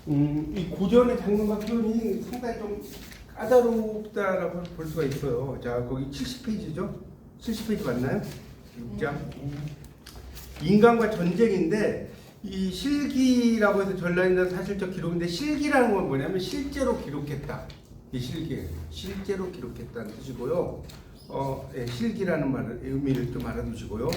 이 고전의 장면과 표현이 상당히 좀 까다롭다라고 볼 수가 있어요. 자, 거기 70페이지죠? 70페이지 맞나요? 6장. 인간과 전쟁인데, 이 실기라고 해서 전라인은 사실적 기록인데, 실기라는 건 뭐냐면 실제로 기록했다. 이 실기, 실제로 기록했다는 뜻이고요. 실기라는 말을 의미를 좀 알아두시고요.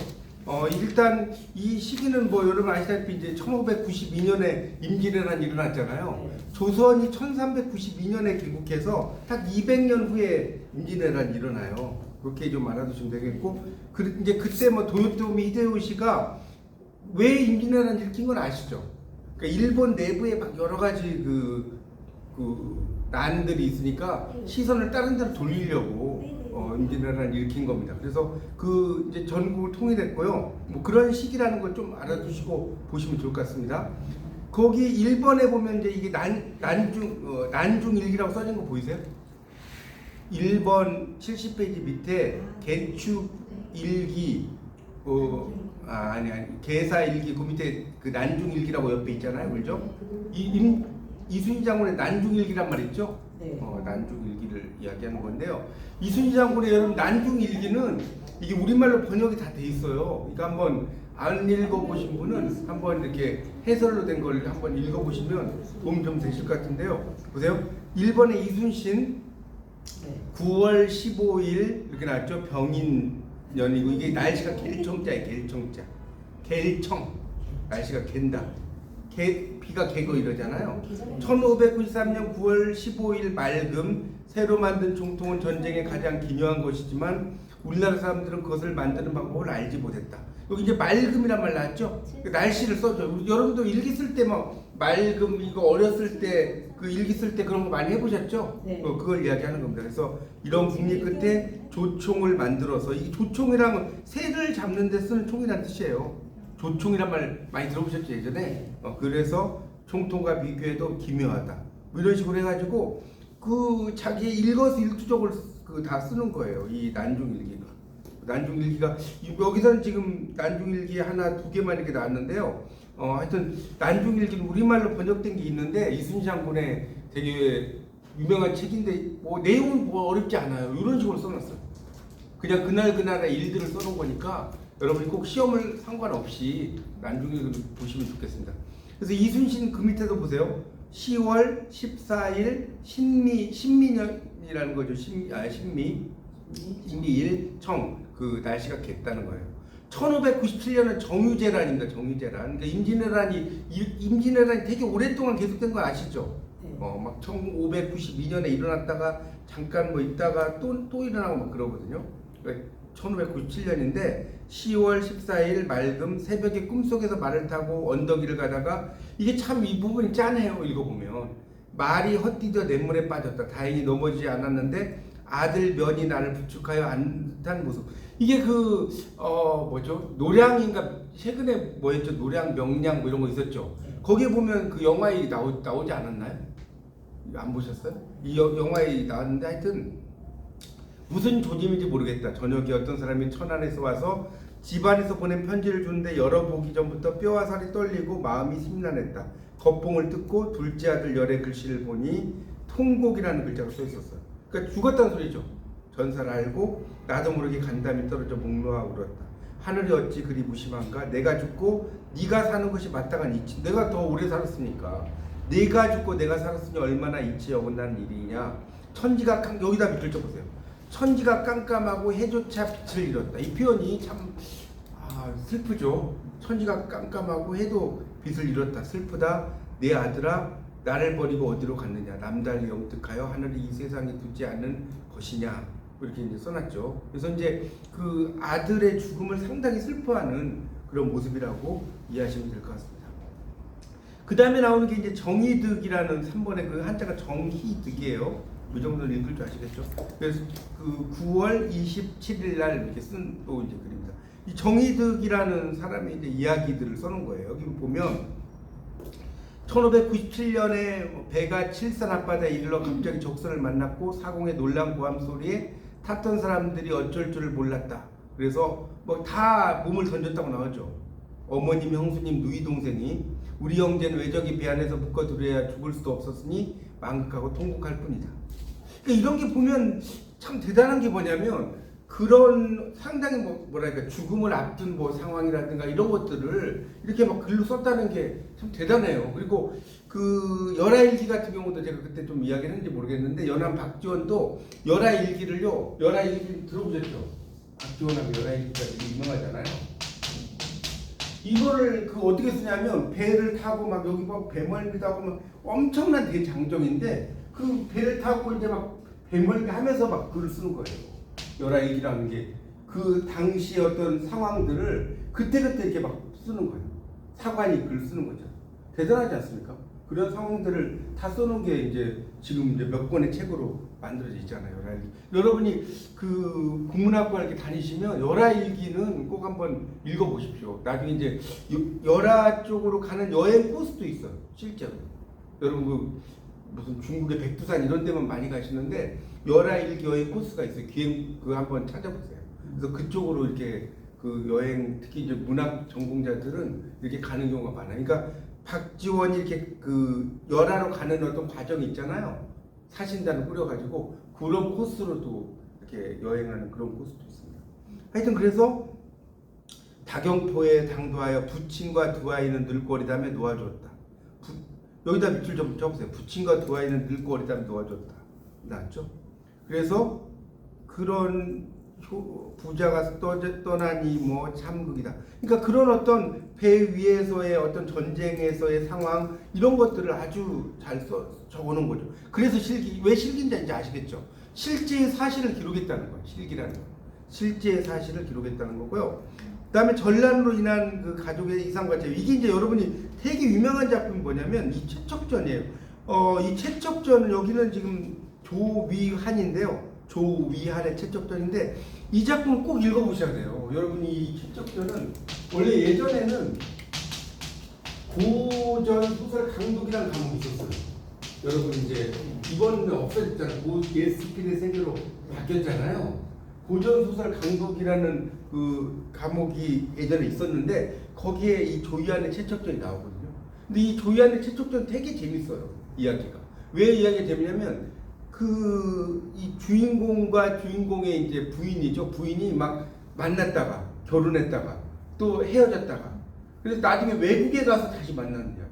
일단 이 시기는 뭐 여러분 아시다시피 이제 1592년에 임진왜란이 일어났잖아요. 조선이 1392년에 개국해서 딱 200년 후에 임진왜란이 일어나요. 그렇게 좀 알아두시면 되겠고, 이제 그때 뭐 도요토미 히데요시가 왜 임진왜란을 일으킨 건 아시죠? 그러니까 일본 내부에 막 여러 가지 그 난들이 있으니까 시선을 다른 데로 돌리려고 임진왜란을 일으킨 겁니다. 그래서 그 이제 전국을 통일했고요. 뭐 그런 시기라는 걸 좀 알아두시고 보시면 좋을 것 같습니다. 거기 1번에 보면 이제 이게 난중일기라고 써진 거 보이세요? 1번 70페이지 밑에 개축일기, 아니 개사일기 그 밑에 그 난중일기라고 옆에 있잖아요, 그죠? 이순신 장군의 난중일기란 말 있죠? 네. 난중일기를 이야기하는 건데요. 이순신 장군의 여러분 난중일기는 이게 우리말로 번역이 다 돼 있어요. 그러니까 한번 안 읽어보신 분은 한번 이렇게 해설로 된 걸 한번 읽어보시면 도움 좀 되실 것 같은데요. 보세요. 1번에 이순신 9월 15일 이렇게 나왔죠. 병인년이고 이게 날씨가 갤청자예요. 갤청자. 갤청. 날씨가 갠다. 비가 개고 이러잖아요. 1593년 9월 15일 맑음, 새로 만든 총통은 전쟁에 가장 기묘한 것이지만 우리나라 사람들은 그것을 만드는 방법을 알지 못했다. 여기 이제 맑음이란 말 나왔죠? 날씨를 써줘. 여러분도 일기 쓸 때 뭐 맑음 이거 어렸을 때 그 일기 쓸 때 그런 거 많이 해보셨죠? 네. 그걸 이야기하는 겁니다. 그래서 이런 국리 끝에 조총을 만들어서 이 조총이란 새를 잡는 데 쓰는 총이라는 뜻이에요. 조총이란 말 많이 들어보셨죠 예전에? 그래서 총통과 비교해도 기묘하다. 뭐 이런 식으로 해가지고 그 자기의 일거수일투족을 다 쓰는 거예요. 이 난중일기가. 난중일기가 여기서는 지금 난중일기 하나 두 개만 이렇게 나왔는데요. 하여튼 난중일기는 우리말로 번역된 게 있는데 이순신 장군의 되게 유명한 책인데 뭐 내용은 뭐 어렵지 않아요. 이런 식으로 써놨어요. 그냥 그날의 일들을 써놓은 거니까 여러분이 꼭 시험을 상관없이 난중일기를 보시면 좋겠습니다. 그래서 이순신 그 밑에도 보세요. 10월 14일 신미년이라는 거죠. 신미일 청 그 날씨가 겠다는 거예요. 1597년은 정유재란입니다. 정유재란. 그러니까 임진왜란이 되게 오랫동안 계속된 거 아시죠? 막 1592년에 일어났다가 잠깐 뭐 있다가 또 일어나고 막 그러거든요. 1597년인데 10월 14일 맑음 새벽에 꿈속에서 말을 타고 언덕 위를 가다가 이게 참 이 부분이 짠해요. 읽어보면 말이 헛디뎌 냇물에 빠졌다. 다행히 넘어지지 않았는데 아들 면이 나를 부축하여 안탄 모습. 이게 뭐죠? 노량인가 최근에 뭐였죠? 노량 명량 뭐 이런 거 있었죠. 거기에 보면 그 영화에 나오지 않았나요? 안 보셨어요? 이 영화에 나왔는데 하여튼 무슨 조짐인지 모르겠다. 저녁에 어떤 사람이 천안에서 와서 집안에서 보낸 편지를 주는데 열어보기 전부터 뼈와 살이 떨리고 마음이 심란했다. 겉봉을 뜯고 둘째 아들 열의 글씨를 보니 통곡이라는 글자가 써 있었어요. 그러니까 죽었다는 소리죠. 전사를 알고 나도 모르게 간담이 떨어져 목놓아 울었다. 하늘이 어찌 그리 무심한가? 내가 죽고 네가 사는 것이 마땅한 이치. 내가 더 오래 살았으니까. 내가 죽고 내가 살았으니 얼마나 이치 어긋난 일이냐. 천지가 여기다 밑줄 쳐보세요. 천지가 깜깜하고 해조차 빛을 잃었다. 이 표현이 참 슬프죠. 천지가 깜깜하고 해도 빛을 잃었다. 슬프다. 내 아들아 나를 버리고 어디로 갔느냐. 남달리 영특하여 하늘이 이 세상에 두지 않는 것이냐. 이렇게 이제 써놨죠. 그래서 이제 그 아들의 죽음을 상당히 슬퍼하는 그런 모습이라고 이해하시면 될 것 같습니다. 그 다음에 나오는 게 이제 정희득이라는 3번의 그 한자가 정희득이에요. 이 정도는 읽을 줄 아시겠죠? 그래서 그 9월 27일 날 이렇게 쓴 또 이제 글입니다. 이 정희득이라는 사람의 이제 이야기들을 써놓은 거예요. 여기 보면 1597년에 배가 칠산 앞바다에 이르러 갑자기 적선을 만났고 사공의 놀란 고함 소리에 탔던 사람들이 어쩔 줄을 몰랐다. 그래서 뭐 다 몸을 던졌다고 나오죠. 어머님, 형수님, 누이 동생이 우리 형제는 외적이 배 안에서 묶어 두려야 죽을 수도 없었으니 망극하고 통곡할 뿐이다. 그러니까 이런 게 보면 참 대단한 게 뭐냐면 그런 상당히 뭐랄까 죽음을 앞둔 뭐 상황이라든가 이런 것들을 이렇게 막 글로 썼다는 게 참 대단해요. 그리고 그 열하일기 같은 경우도 제가 그때 좀 이야기를 했는지 모르겠는데 연암 박지원도 열하일기를요, 열하일기 들어보셨죠? 박지원하고 열하일기가 되게 유명하잖아요. 이거를 그 어떻게 쓰냐면 배를 타고 막 여기 막 배멀미도 하고 막 엄청난 대장정인데 그 배를 타고 이제 막 배멀미 하면서 막 글을 쓰는 거예요. 열하일기라는 게 그 당시 어떤 상황들을 그때그때 이렇게 막 쓰는 거예요. 사관이 글 쓰는 거죠. 대단하지 않습니까? 그런 상황들을 다 써놓은 게 이제 지금 이제 몇 권의 책으로 만들어져 있잖아요. 열하일기. 여러분이 그 국문학과 이렇게 다니시면 열하일기는 꼭 한번 읽어보십시오. 나중에 이제 열하 쪽으로 가는 여행 코스도 있어요. 실제로. 여러분 그 무슨 중국의 백두산 이런 데만 많이 가시는데 열하일기 여행 코스가 있어요. 기행 그 한번 찾아보세요. 그래서 그쪽으로 이렇게 그 여행 특히 이제 문학 전공자들은 이렇게 가는 경우가 많아요. 그러니까 박지원이 이렇게 그 열하로 가는 어떤 과정이 있잖아요. 사신단을 꾸려가지고 그런 코스로도 이렇게 여행하는 그런 코스도 있습니다. 하여튼 그래서 다경포에 당도하여 부친과 두 아이는 늙거리다며 놓아주었다. 여기다 밑줄 좀 쳐보세요. 부친과 두 아이는 늙거리다며 놓아주었다. 나왔죠? 그래서 그런 부자가 떠나니 뭐 참극이다. 그러니까 그런 어떤 배 위에서의 어떤 전쟁에서의 상황 이런 것들을 아주 잘 적어놓은 거죠. 그래서 실기 왜 실기인지 이제 아시겠죠? 실제의 사실을 기록했다는 거예요. 실기라는 거. 실제의 사실을 기록했다는 거고요. 그다음에 전란으로 인한 그 가족의 이상과 재회 이게 이제 여러분이 되게 유명한 작품이 뭐냐면 이 채척전이에요. 이 채척전 여기는 지금 조위한인데요. 조위한의 채척전인데 이 작품 꼭 읽어보셔야 돼요. 여러분이 이 채척전은 원래 예전에는 고전 소설 강독이라는 과목이 있었어요. 여러분 이제 이번에 없어졌잖아요. 예스피드 세계로 바뀌었잖아요. 고전 소설 강독이라는 그 과목이 예전에 있었는데 거기에 이 조위한의 채척전이 나오거든요. 근데 이 조위한의 채척전 되게 재밌어요. 이야기가. 왜 이야기가 재밌냐면 이 주인공과 주인공의 이제 부인이죠. 부인이 막 만났다가 결혼했다가 또 헤어졌다가 그래서 나중에 외국에 가서 다시 만나는 이야기.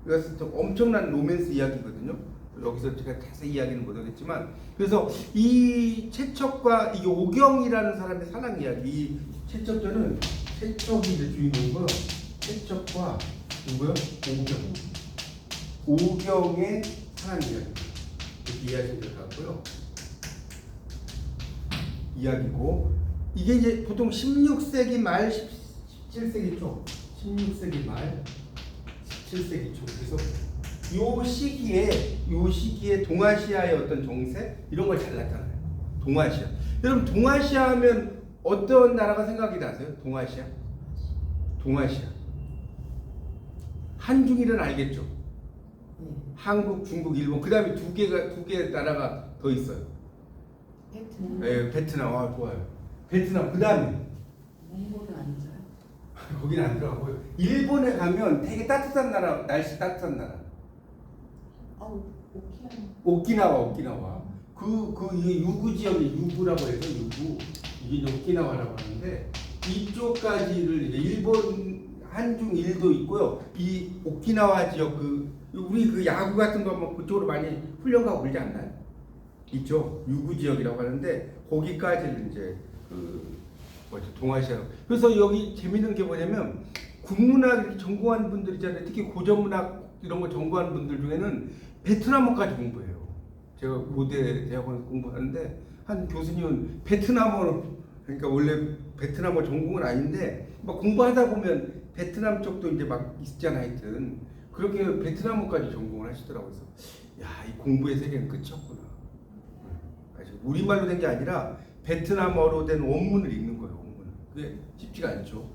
그래서 좀 엄청난 로맨스 이야기거든요. 여기서 제가 자세히 이야기는 못하겠지만 그래서 이 채척과 이 오경이라는 사람의 사랑 이야기. 이 채척전은 채척이 이제 주인공이고 채척과 누구요? 오경의 사랑 이야기. 이해하시면 될 것 같고요. 이야기고 이게 이제 보통 16세기 말 17세기 초 16세기 말 17세기 초 그래서 요 시기에 동아시아의 어떤 정세 이런 걸 잘 나타나요. 동아시아. 여러분 동아시아 하면 어떤 나라가 생각이 나세요? 동아시아. 한중일은 알겠죠? 한국, 중국, 일본, 그 다음에 두 개 나라가 더 있어요. 베트남. 네, 베트남, 좋아요. 베트남, 그 다음에 몽골은 아니죠. 거기는 안 들어가고요. 일본에 가면 되게 따뜻한 나라, 날씨 따뜻한 나라. 오키나와. 이게 유구 지역이 유구라고 해서 유구. 이게 오키나와라고 하는데 이쪽까지를 이제 일본 한중 일도 있고요. 이 오키나와 지역 우리 그 야구 같은 거 뭐 그쪽으로 많이 훈련 가고 그러지 않나요? 있죠. 유구 지역이라고 하는데 거기까지를 이제 동아시아. 그래서 여기 재밌는 게 뭐냐면 국문학 전공한 분들 있잖아요. 특히 고전문학 이런 거 전공한 분들 중에는 베트남어까지 공부해요. 제가 고대 대학원에서 공부하는데 한 교수님은 베트남어로 그러니까 원래 베트남어 전공은 아닌데 막 공부하다 보면 베트남 쪽도 이제 막 있잖아 하여튼 그렇게 베트남어까지 전공을 하시더라고요. 그래서 야, 이 공부의 세계는 끝이 없구나. 우리말로 된 게 아니라 베트남어로 된 원문을 읽는 거예요. 원문을. 그게 쉽지가 않죠.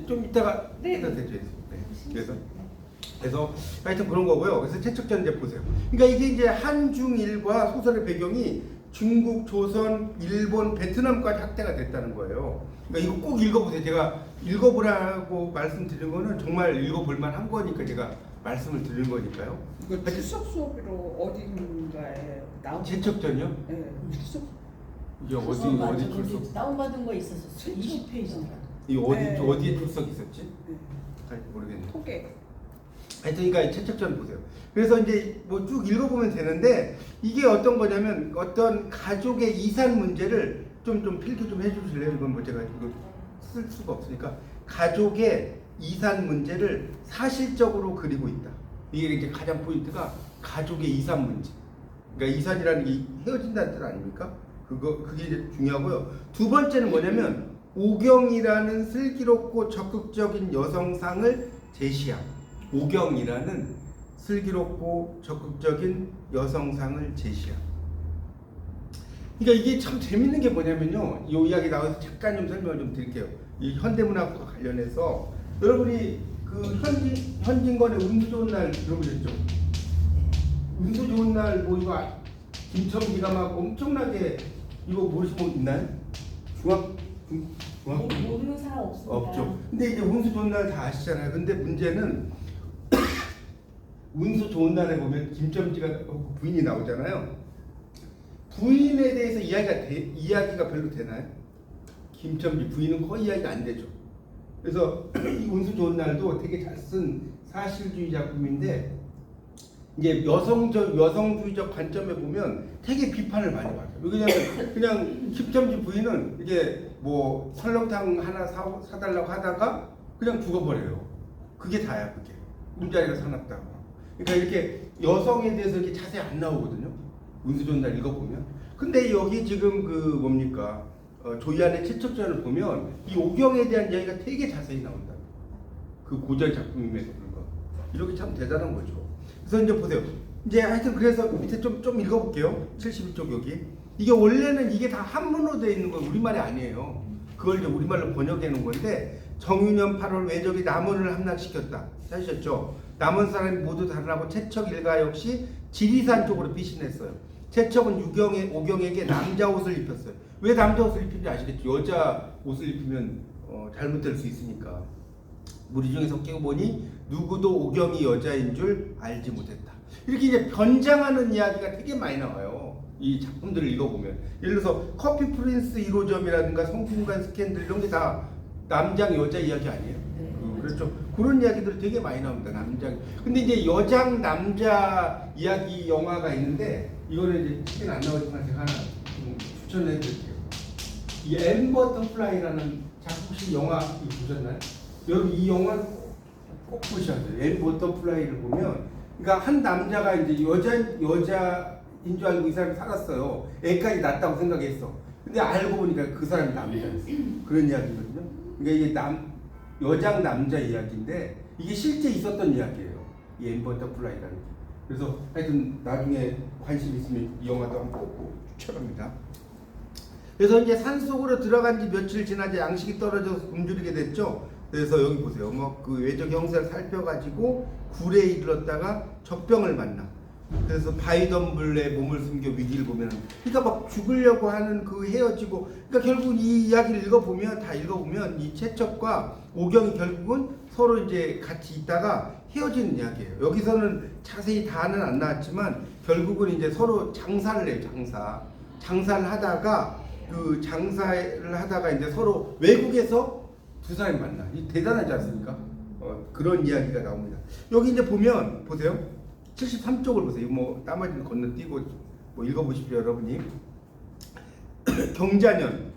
좀 이따가 해도 되죠. 그래서 하여튼 그런 거고요. 그래서 채척전 이제 보세요. 그러니까 이게 이제 한중일과 소설의 배경이 중국, 조선, 일본, 베트남까지 확대가 됐다는 거예요. 그러니까 이거 꼭 읽어보세요. 제가 읽어보라고 말씀드린 거는 정말 읽어볼 만한 거니까 제가 말씀을 드리는 거니까요. 이거 출석 수업으로 어딘가에 나온 제척전이요? 네, 출석 이게 어디 출석? 다운받은 거 있었어. 20페이지인가. 이 네. 어디에 출석 있었지? 네. 잘 모르겠네. 토계 하여튼 그러니까 채척전 보세요. 그래서 이제 뭐 쭉 읽어보면 되는데 이게 어떤 거냐면 어떤 가족의 이산 문제를 좀 필기 좀 해주실래요? 이건 뭐 제가 이거 쓸 수가 없으니까 가족의 이산 문제를 사실적으로 그리고 있다. 이게 이제 가장 포인트가 가족의 이산 문제. 그러니까 이산이라는 게 헤어진다는 뜻 아닙니까? 그게 이제 중요하고요. 두 번째는 뭐냐면 오경이라는 슬기롭고 적극적인 여성상을 제시함. 오경이라는 슬기롭고 적극적인 여성상을 제시함. 그러니까 이게 참 재밌는 게 뭐냐면요. 이 이야기 나와서 잠깐 좀 설명을 좀 드릴게요. 이 현대문학과 관련해서 여러분이 그 현진건의 운수 좋은 날 들어보셨죠? 운수 좋은 날 뭐 이거 김첨지가 막 엄청나게 이거 모르시는 분 있나요? 중학 모르는 사람 없습니다. 없죠. 근데 이제 운수 좋은 날 다 아시잖아요. 근데 문제는 운수 좋은 날에 보면 김첨지가 부인이 나오잖아요. 부인에 대해서 이야기가 별로 되나요? 김첨지 부인은 거의 이야기가 안 되죠. 그래서 이 운수 좋은 날도 되게 잘 쓴 사실주의 작품인데 이제 여성주의적 관점에 보면 되게 비판을 많이 받아요. 왜냐면 그냥 김첨지 부인은 이게 뭐 설렁탕 하나 사달라고 하다가 그냥 죽어버려요. 그게 다야 그게. 꿈자리가 사납다고. 그러니까 이렇게 여성에 대해서 이렇게 자세히 안 나오거든요. 운수 좋은 날 읽어보면. 근데 여기 지금 그 뭡니까 조이안의 채척전을 보면 이 오경에 대한 이야기가 되게 자세히 나온다. 그 고전 작품임에도 불구하고 이렇게 참 대단한 거죠. 그래서 이제 보세요. 이제 하여튼 그래서 밑에 좀 읽어볼게요. 71쪽 여기. 이게 원래는 이게 다 한문으로 되어 있는 거 우리말이 아니에요. 그걸 이제 우리말로 번역해 놓은 건데 정유년 8월 외적이 남원을 함락시켰다. 하셨죠? 남원 사람이 모두 달라고 채척 일가 역시 지리산 쪽으로 피신했어요. 채척은 오경에게 남자 옷을 입혔어요. 왜 남자 옷을 입힌지 아시겠죠? 여자 옷을 입히면 잘못될 수 있으니까. 무리 중에 섞이고 보니 누구도 오경이 여자인 줄 알지 못했다. 이렇게 이제 변장하는 이야기가 되게 많이 나와요. 이 작품들을 읽어보면. 예를 들어서 커피 프린스 1호점이라든가 성균관 스캔들 이런 게 다 남장 여자 이야기 아니에요? 네. 그렇죠. 그런 이야기들이 되게 많이 나옵니다. 남장. 근데 이제 여장 남자 이야기 영화가 있는데 이거는 이제 책은 안 나오지만 제가 하나 좀 추천해 드릴게요. 이 엠버터플라이라는 작품식 영화 이거 보셨나요? 여러분 이 영화 꼭 보셔야 돼요. 엠버터플라이를 보면 그러니까 한 남자가 이제 여자인 줄 알고 이 사람이 살았어요. 애까지 낳았다고 생각했어. 근데 알고 보니까 그 사람이 남자였어. 그런 이야기거든요. 그러니까 이게 여장 남자 이야기인데 이게 실제 있었던 이야기예요. 이 엠버터플라이라는 게. 그래서 하여튼 나중에 관심 있으면 이 영화도 한번 꼭 추천합니다. 그래서 이제 산속으로 들어간 지 며칠 지나자 양식이 떨어져서 굶주리게 됐죠. 그래서 여기 보세요. 뭐 그 외적 형세를 살펴가지고 굴에 이르렀다가 적병을 만나. 그래서 바위덤불에 몸을 숨겨 위기를 보면, 그러니까 막 죽으려고 하는 그 헤어지고, 그러니까 결국 이 이야기를 읽어보면 이 채척과 오경이 결국은 서로 이제 같이 있다가 헤어지는 이야기예요. 여기서는 자세히 다는 안 나왔지만 결국은 이제 서로 장사를 해요. 장사를 하다가 이제 서로 외국에서 두 사람이 만나. 이 대단하지 않습니까? 그런 이야기가 나옵니다. 여기 이제 보면 보세요. 73쪽을 보세요. 뭐 나머지는 건너뛰고 뭐 읽어보십시오, 여러분이. 경자년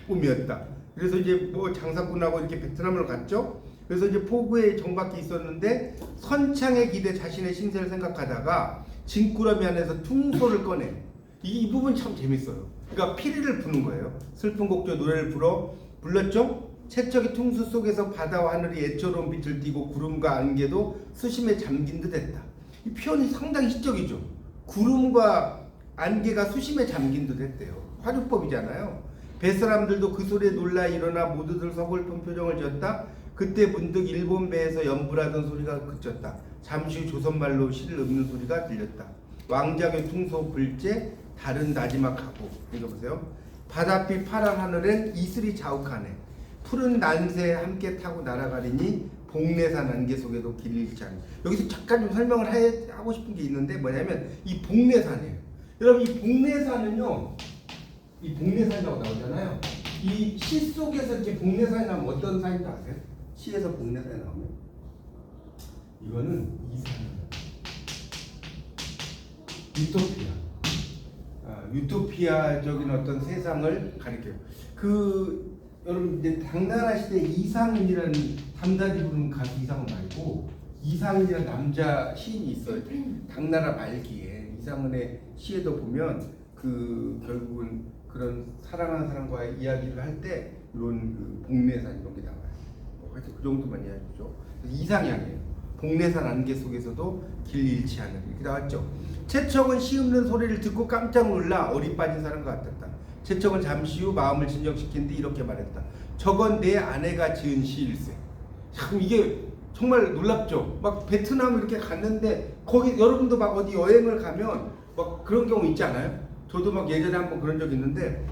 꿈이었다. 그래서 이제 뭐 장사꾼하고 이렇게 베트남을 갔죠. 그래서 이제 포구에 정박해 있었는데 선창에 기대 자신의 신세를 생각하다가 진꾸러미 안에서 퉁소를 꺼내. 이 부분 참 재밌어요. 그러니까 피리를 부는 거예요. 슬픈 곡조 노래를 불렀죠. 채척이 퉁수 속에서 바다와 하늘이 애처로운 빛을 띠고 구름과 안개도 수심에 잠긴 듯 했다. 이 표현이 상당히 시적이죠. 구름과 안개가 수심에 잠긴 듯 했대요. 화류법이잖아요. 뱃사람들도 그 소리에 놀라 일어나 모두들 서글픈 표정을 지었다. 그때 문득 일본 배에서 연불하던 소리가 그쳤다. 잠시 후 조선말로 시를 읊는 소리가 들렸다. 왕작의 퉁소 불제 다른 나지막하고. 이거 보세요. 바닷빛 파란 하늘엔 이슬이 자욱하네. 푸른 난새 함께 타고 날아가리니 복내산 안개 속에도 길 잃지 않니. 여기서 잠깐 좀 설명을 하고 싶은 게 있는데 뭐냐면 이 복내산이에요. 여러분 이 복내산은요, 이 복내산이라고 나오잖아요. 이 시 속에서 이렇게 복내산이 나오면 어떤 산인지 아세요? 시에서 복내산이 나오면 이거는 이산이에요. 유토피아. 유토피아적인 어떤 세상을 가리켜요. 여러분 이제 당나라 시대 이상은이라는 담다디 부르는 가수 이상은 말고 이상은이라는 남자 시인이 있어요. 당나라 말기에 이상은의 시에도 보면 결국은 그런 사랑하는 사람과의 이야기를 할 때 이런 복내산 이런 게 나와요. 하여튼 그 정도만 이야기죠. 이상향이에요. 복내산 안개 속에서도 길 잃지 않으리 이렇게 나왔죠. 채청은 시 읊는 소리를 듣고 깜짝 놀라 어리 빠진 사람 같았다. 채청은 잠시 후 마음을 진정시킨 뒤 이렇게 말했다. 저건 내 아내가 지은 시일세. 참 이게 정말 놀랍죠. 막 베트남 이렇게 갔는데 거기 여러분도 막 어디 여행을 가면 막 그런 경우 있지 않아요? 저도 막 예전에 한번 그런 적 있는데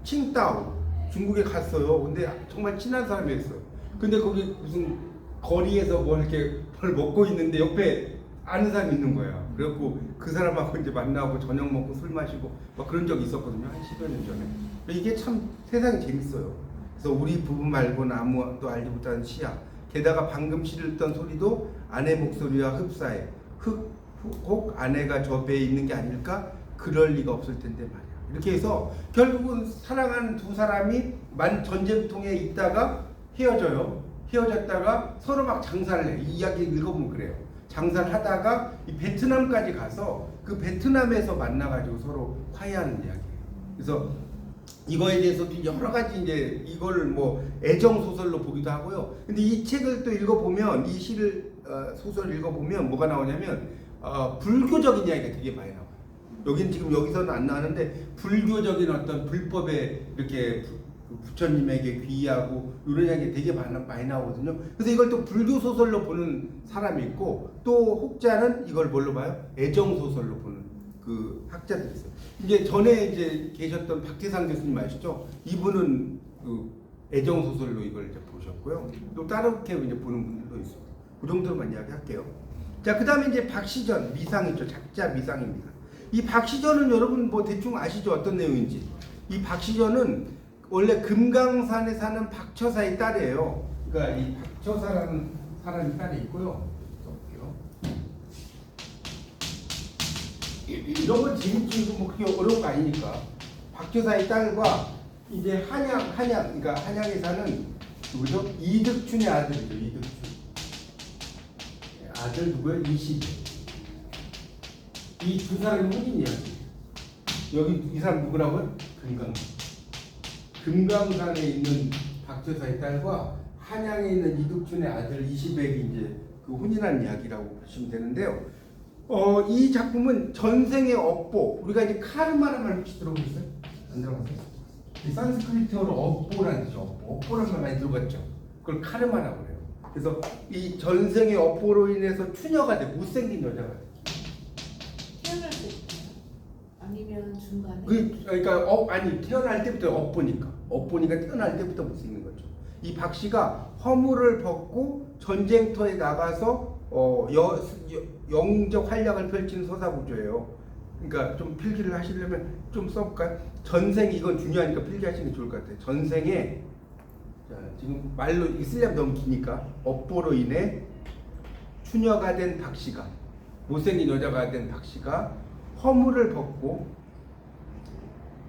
칭따오 중국에 갔어요. 근데 정말 친한 사람이었어요. 근데 거기 무슨 거리에서 뭐 이렇게 뭘 먹고 있는데 옆에 아는 사람이 있는 거야. 그래갖고 그 사람하고 이제 만나고 저녁 먹고 술 마시고 막 그런 적이 있었거든요. 한 10여 년 전에. 이게 참 세상이 재밌어요. 그래서 우리 부부 말고는 아무도 알지 못하는 시야. 게다가 방금 시를 읽던 소리도 아내 목소리와 흡사해. 혹 아내가 저 배에 있는 게 아닐까? 그럴 리가 없을 텐데 말이야. 이렇게 해서 결국은 사랑하는 두 사람이 전쟁통에 있다가 헤어져요. 헤어졌다가 서로 막 장사를 해. 이 이야기 읽어보면 그래요. 장사를 하다가 이 베트남까지 가서 그 베트남에서 만나가지고 서로 화해하는 이야기예요. 그래서 이거에 대해서도 여러 가지 이제 이걸 뭐 애정 소설로 보기도 하고요. 근데 이 책을 또 읽어보면 이 시를 소설을 읽어보면 뭐가 나오냐면 불교적인 이야기가 되게 많이 나와요. 여긴 지금 여기서는 안 나오는데 불교적인 어떤 불법에 이렇게 부처님에게 귀의하고 이런 이야기 되게 많이 나오거든요. 그래서 이걸 또 불교 소설로 보는 사람이 있고 또 혹자는 이걸 뭘로 봐요? 애정 소설로 보는 그 학자들이 있어요. 이제 전에 이제 계셨던 박태상 교수님 아시죠? 이분은 그 애정 소설로 이걸 이제 보셨고요. 또 다르게 이제 보는 분들도 있어요. 그 정도로만 이야기할게요. 자, 그다음에 이제 박시전 미상이죠. 작자 미상입니다. 이 박시전은 여러분 뭐 대충 아시죠? 어떤 내용인지. 이 박시전은 원래 금강산에 사는 박처사의 딸이에요. 그러니까 이 박처사라는 사람이 딸이 있고요. 이런 건 재밌지 뭐 그게 어려운 거 아니니까. 박처사의 딸과 이제 그러니까 한양에 사는 누구죠? 이득춘의 아들이죠. 이득춘. 아들 누구예요? 이시대. 이 두 사람이 혼인이야. 여기 이 사람 누구라고요? 금강산에 있는 박처사의 딸과 한양에 있는 이득춘의 아들 이시백이 이제 그 혼인한 이야기라고 보시면 되는데요. 이 작품은 전생의 업보, 우리가 이제 카르마라는 말 혹시 들어보셨어요? 안 들어봤어요? 이 산스크리트어로 업보라는 뜻이죠. 업보라는 말 많이 들어봤죠. 그걸 카르마라고 그래요. 그래서 이 전생의 업보로 인해서 추녀가 돼, 못생긴 여자가 돼. 태어날 때 아니면 중간에? 그러니까 아니 태어날 때부터 업보니까 태어날 때부터 못생긴 거죠. 이 박 씨가 허물을 벗고 전쟁터에 나가서 영적 활약을 펼치는 서사구조예요. 그러니까 좀 필기를 하시려면 좀 써볼까요? 전생에 이건 중요하니까 필기하시는 게 좋을 것 같아요. 전생에 자, 지금 말로 쓰려면 너무 기니까 업보로 인해 추녀가 된 박 씨가 못생긴 여자가 된 박 씨가 허물을 벗고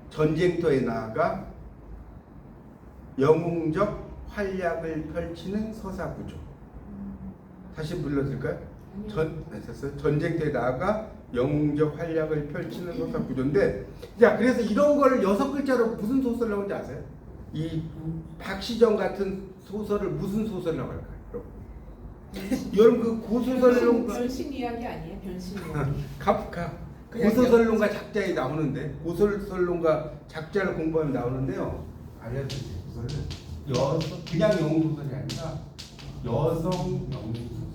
전쟁터에 나아가 영웅적 활약을 펼치는 서사구조. 다시 불러드릴까요? 전쟁터에 나아가 영웅적 활약을 펼치는 서사구조인데, 자, 그래서 이런 거를 6글자로 무슨 소설을 나오는지 아세요? 이 박시전 같은 소설을 무슨 소설이라고 할까요? 여러분 그 고소설론 변신 이야기 아니에요? 변신 이야기. 카프카 고소설론가 작자에 나오는데, 고소설론가 작자를 공부하면 나오는데요. 알려드릴게요. 소설은 그냥 영웅 소설이 아니라 여성 영웅 소설.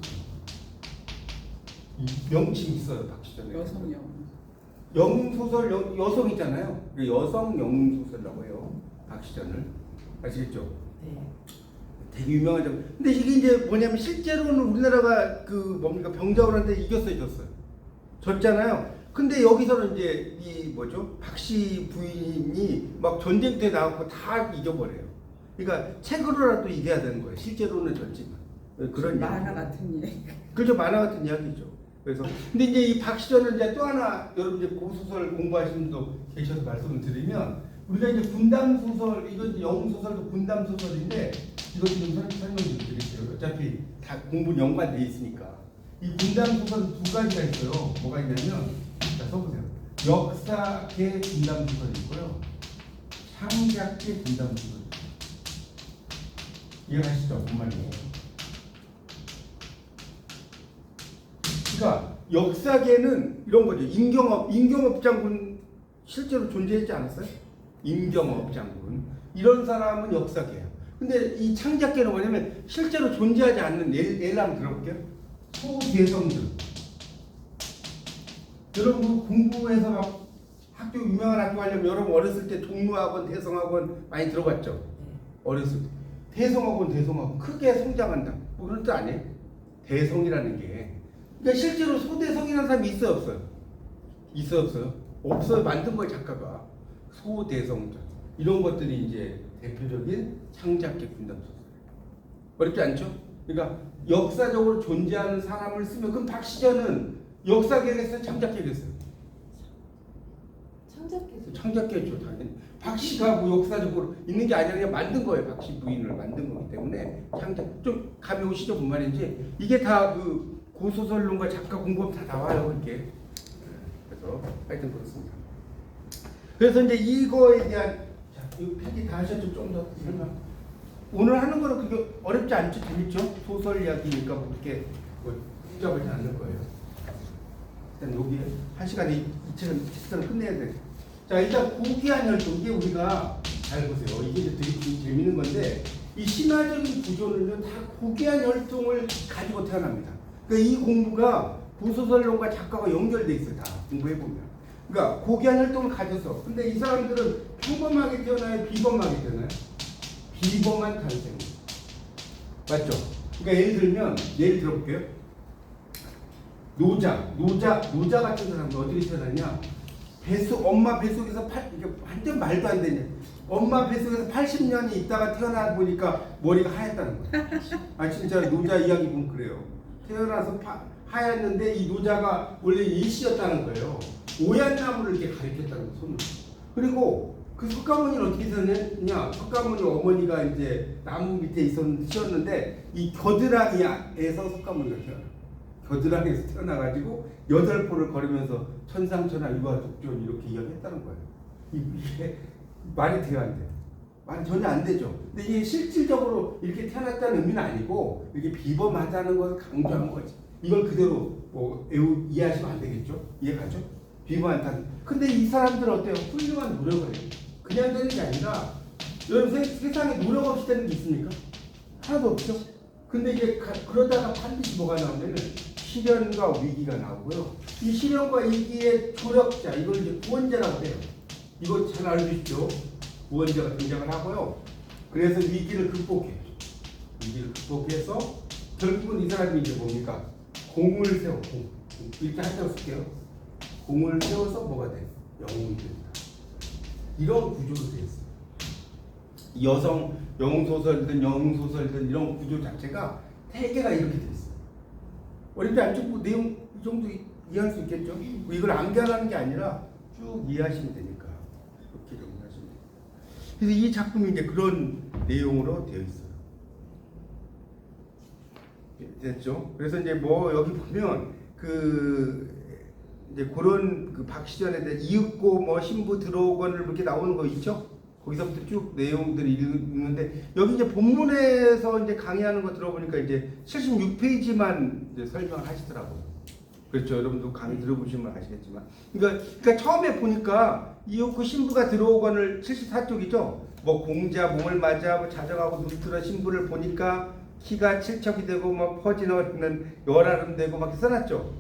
명칭이 있어요. 박시전에. 여성 영웅 소설 여성이잖아요. 여성 영웅 소설이라고 해요. 박시전을 아시겠죠? 네. 되게 유명하죠. 근데 이게 이제 뭐냐면 실제로는 우리나라가 그 뭡니까 병자호란때 이겼어요. 졌잖아요. 근데 여기서는 이제 이 뭐죠? 박씨 부인이 막 전쟁터에 나가고 다 이겨버려요. 그러니까 책으로라도 이겨야 되는 거예요. 실제로는 졌지만 그런 만화 이야기. 같은 얘기. 그렇죠. 만화 같은 이야기죠. 그래서 근데 이제 이 박시전은 이제 또 하나 여러분 이제 고소설 공부하시는 분도 계셔서 말씀을 드리면 우리가 이제 분담 소설 이건 이제 영웅 소설도 분담 소설인데 이것 좀 설명 좀 드릴게요. 어차피 다 공부 연관돼 있으니까 이 분담 소설은 두 가지가 있어요. 뭐가 있냐면 자 써보세요. 역사계 분담 소설이 있고요. 창작계 분담 소설. 이해하시죠? 뭔 말이에요? 그러니까 역사계는 이런 거죠. 임경업 장군 실제로 존재하지 않았어요? 임경업 장군 이런 사람은 역사계예요. 근데 이 창작계는 뭐냐면 실제로 존재하지 않는 예를 한번 들어볼게요. 소대성들. 여러분 공부해서 막 학교 유명한 학교 가려면 여러분 어렸을 때 종로학원, 대성학원 많이 들어봤죠? 어렸을 때 대성학원 크게 성장한다. 뭐 그런 뜻 아니에요? 대성이라는 게 그러니까 실제로 소대성이라는 사람이 있어요, 없어요? 있어요, 없어요? 없어요. 만든 거예요, 작가가. 소대성자. 이런 것들이 이제 대표적인 창작계 분담 소설. 어렵지 않죠? 그러니까 역사적으로 존재하는 사람을 쓰면 그럼 박시전은 역사계겠어요, 창작계겠어요? 창작계죠. 창작계죠, 당연히. 박씨가 뭐 역사적으로 있는 게 아니라 그냥 만든 거예요. 박씨 부인을 만든 거기 때문에 창작. 좀 감이 오시죠, 뭔 말인지? 이게 다 그 고소설론과 작가 공부하면 다 나와요, 이렇게. 그래서 하여튼 그렇습니다. 그래서 이제 이거에 대한 자, 이 필기 다 하셨죠? 좀 더 설명. 오늘 하는 거는 그게 어렵지 않죠? 재밌죠? 소설 이야기니까 뭐 그렇게 뭐 복잡하지 않을 거예요. 일단 여기 한 시간에 이 책은 테스트를 끝내야 돼. 자, 일단 고귀한 혈통 이게 우리가 잘 보세요. 이게 이제 되게 재밌는 건데 이 신화적인 구조는요 다 고귀한 혈통을 가지고 태어납니다. 그러니까 이 공부가 고소설론과 작가가 연결돼 있어요. 다 공부해 보면. 그러니까 고귀한 혈통을 가져서 근데 이 사람들은 평범하게 태어나요, 비범하게 태어나요? 비범한 탄생. 맞죠? 그러니까 예를 들어볼게요. 노자 같은 사람은 어떻게 태어났냐? 엄마 뱃속에서 이게 완전 말도 안 되냐? 엄마 뱃속에서 80년이 있다가 태어나 보니까 머리가 하얗다는 거야. 아 진짜 노자 이야기 보면 그래요. 태어나서 하얗는데 이 노자가 원래 일시였다는 거예요. 오얏 나무를 이렇게 가리켰다는 거 손으로. 그리고 그 석가모니는 어떻게 태어났냐? 석가모니 어머니가 이제 나무 밑에 쉬었는데 이 겨드랑이에서 석가모니가 태어나. 겨드랑이에서 태어나가지고 8포를 걸으면서 천상천하 유아독존 이렇게 이야기했다는 거예요. 이게 말이 돼요, 안 돼요? 말이 전혀 안 되죠. 근데 이게 실질적으로 이렇게 태어났다는 의미는 아니고 이렇게 비범하다는 것을 강조한 거지. 이걸 그대로 뭐 이해하시면 안 되겠죠? 이해가죠? 비범하다는. 근데 이 사람들은 어때요? 훌륭한 노력을 해요. 그냥 되는 게 아니라 여러분 세상에 노력 없이 되는 게 있습니까? 하나도 없죠? 근데 이제 그러다가 반드시 뭐가 나오냐면 시련과 위기가 나오고요. 이 시련과 위기의 조력자, 이걸 이제 구원자라고 해요. 이거 잘 알아주십시오. 구원자가 등장을 하고요. 그래서 위기를 극복해요. 위기를 극복해서 결국은 이 사람이 이제 뭡니까? 공을 세워, 공. 이렇게 한자로 쓸게요. 공을 세워서 뭐가 돼? 영웅이 된다. 이런 구조로 되어 있어요. 영웅소설이든 영웅소설이든 이런 구조 자체가 대개가 이렇게 되어 있어요. 어렵지 않죠? 뭐 내용 이 정도 이해할 수 있겠죠? 뭐 이걸 암기하는 게 아니라 쭉 이해하시면 되니까 그렇게 정리하시면 돼요. 그래서 이 작품이 이제 그런 내용으로 되어 있어요. 됐죠? 그래서 이제 뭐 여기 보면 이제 그런 박시전에 대해 이윽고 뭐 신부 들어오건을 이렇게 나오는 거 있죠? 거기서부터 쭉 내용들이 읽는데 여기 이제 본문에서 이제 강의하는 거 들어보니까 이제 76페이지만 이제 설명을 하시더라고요. 그렇죠. 여러분도 강의 들어보시면 아시겠지만. 그러니까 처음에 보니까 이윽고 신부가 들어오건을 74쪽이죠. 뭐 공자 몸을 맞아 뭐 자정하고 눈뜨러 신부를 보니까 키가 7척이 되고 뭐 퍼지는 열아름 되고 막 써놨죠.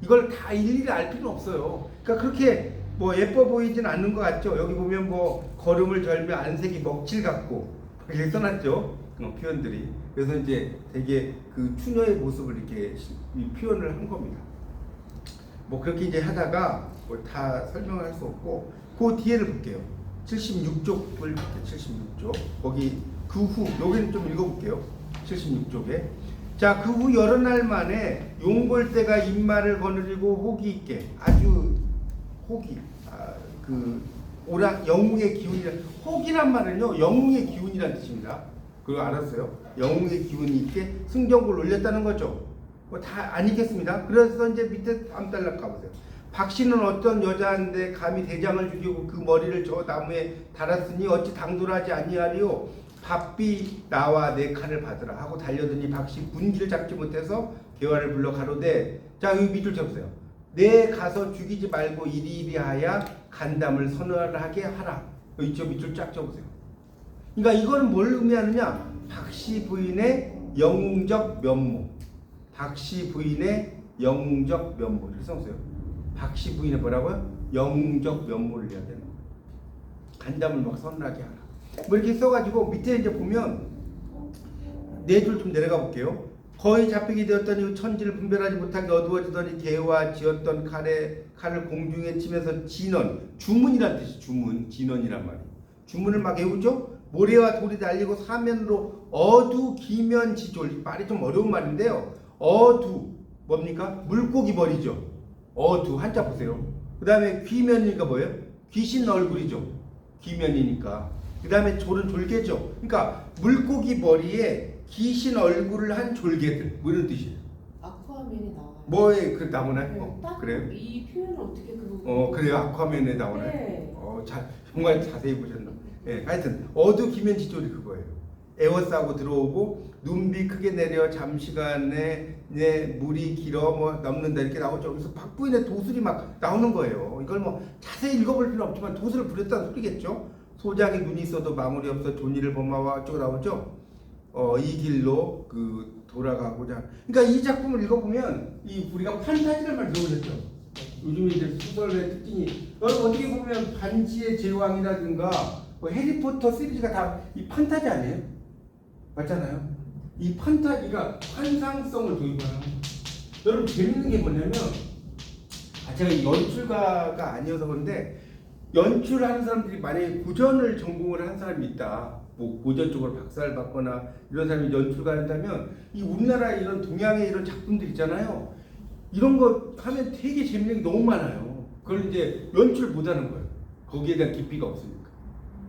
이걸 다 일일이 알 필요는 없어요. 그러니까 그렇게 뭐 예뻐 보이진 않는 것 같죠. 여기 보면 뭐 걸음을 절며 안색이 먹칠 같고 이렇게 써놨죠. 표현들이. 그래서 이제 되게 그 추녀의 모습을 이렇게 표현을 한 겁니다. 뭐 그렇게 이제 하다가 뭐 다 설명을 할 수 없고 그 뒤에를 볼게요. 76쪽을 볼게요. 76쪽 거기 그 후 여기는 좀 읽어볼게요. 76쪽에 자, 그 후 여러 날 만에 용골대가 입말을 거느리고 호기 있게 아주 호기 그 오락 영웅의 기운이라 호기란 말은요 영웅의 기운이란 뜻입니다. 그거 알았어요? 영웅의 기운이 있게 승전골을 올렸다는 거죠. 뭐 다 아니겠습니다. 그래서 이제 밑에 다음 달락 가보세요. 박씨는 어떤 여자인데 감히 대장을 죽이고 그 머리를 저 나무에 달았으니 어찌 당돌하지 아니하리요. 밥비 나와 내 칼을 받으라 하고 달려드니 박씨 분기를 잡지 못해서 개화를 불러 가로되 자 여기 밑줄 쳐보세요. 내 가서 죽이지 말고 이리이리하여 간담을 선언하게 하라. 이쪽 밑줄 쫙 쳐보세요. 그러니까 이거는 뭘 의미하느냐? 박씨 부인의 영웅적 면모. 박씨 부인의 영웅적 면모를 써보세요. 박씨 부인의 뭐라고요? 영웅적 면모를 해야 되는 거예요. 간담을 막 선언하게 하라. 뭐 이렇게 써가지고 밑에 이제 보면 네 줄 좀 내려가 볼게요. 거의 잡히게 되었더니 천지를 분별하지 못하게 어두워지더니 개와 지었던 칼을 공중에 치면서 진원, 주문이란 뜻이 주문, 진원이란 말이에요. 주문을 막 외우죠. 모래와 돌이 달리고 사면으로 어두 기면 지졸. 말이 좀 어려운 말인데요. 어두 뭡니까? 물고기 머리죠. 어두 한자 보세요. 그 다음에 귀면이니까 뭐예요? 귀신 얼굴이죠. 귀면이니까. 그 다음에 졸은 졸개죠. 그러니까 물고기 머리에 귀신 얼굴을 한 졸개들 뭐 이런 뜻이에요. 아쿠아맨에 나와요. 뭐에 그 나오나요? 네, 딱 그래요? 이 표현을 어떻게 그거? 그래요. 아쿠아맨에 나오나요? 네. 정말 자세히 보셨나? 예, 하여튼 어두 기면 지졸이 그거예요. 에워싸고 들어오고 눈비 크게 내려 잠시간에 물이 길어 뭐 넘는다 이렇게 나오죠. 그래서 박부인의 도술이 막 나오는 거예요. 이걸 뭐 자세히 읽어볼 필요는 없지만 도술을 부렸다는 소리겠죠. 소장이 눈이 있어도 망울이 없어 존이를 범하와 어쩌고 나오죠. 이 길로 그 돌아가고자. 그러니까 이 작품을 읽어보면 이 우리가 판타지를 말 들어보셨죠. 요즘 이제 소설의 특징이 여러분 어떻게 보면 반지의 제왕이라든가 뭐 해리포터 시리즈가 다 이 판타지 아니에요? 맞잖아요. 이 판타지가 환상성을 도입하는 거예요. 여러분 재밌는 게 뭐냐면 제가 연출가가 아니어서 그런데 연출하는 사람들이 만약에 고전을 전공을 한 사람이 있다. 뭐 고전 쪽으로 박사를 받거나 이런 사람이 연출가 한다면 이 우리나라 이런 동양의 이런 작품들 있잖아요. 이런 거 하면 되게 재밌는 게 너무 많아요. 그걸 이제 연출 못 하는 거예요. 거기에 대한 깊이가 없으니까.